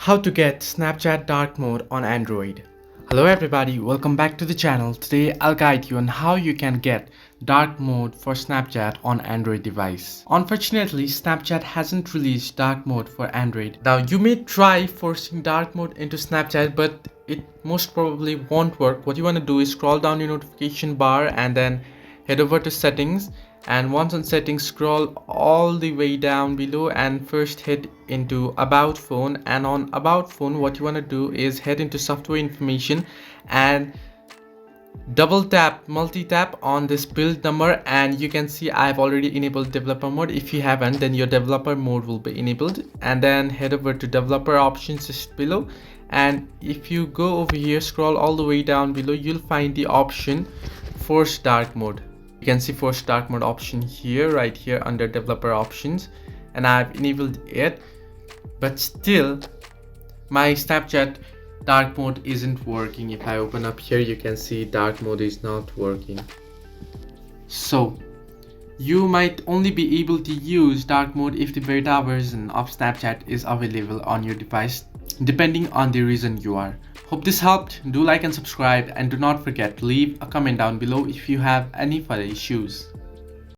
How to get Snapchat dark mode on Android. Hello everybody, welcome back to the channel. Today I'll guide you on how you can get dark mode for Snapchat on Android device. Unfortunately, Snapchat hasn't released dark mode for Android. Now you may try forcing dark mode into Snapchat, but it most probably won't work. What you want to do is scroll down your notification bar and then head over to settings, and once on settings scroll all the way down below and first head into about phone, and on about phone what you want to do is head into software information and double tap multi-tap on this build number, and you can see I've already enabled developer mode. If you haven't, then your developer mode will be enabled, and then head over to developer options just below, and if you go over here scroll all the way down below, you'll find the option force dark mode. You can see force dark mode option here, right here under developer options, and I've enabled it, but still my Snapchat dark mode isn't working. If I open up here, you can see dark mode is not working. So you might only be able to use dark mode if the beta version of Snapchat is available on your device, depending on the region you are. Hope this helped. Do like and subscribe, and do not forget to leave a comment down below if you have any further issues.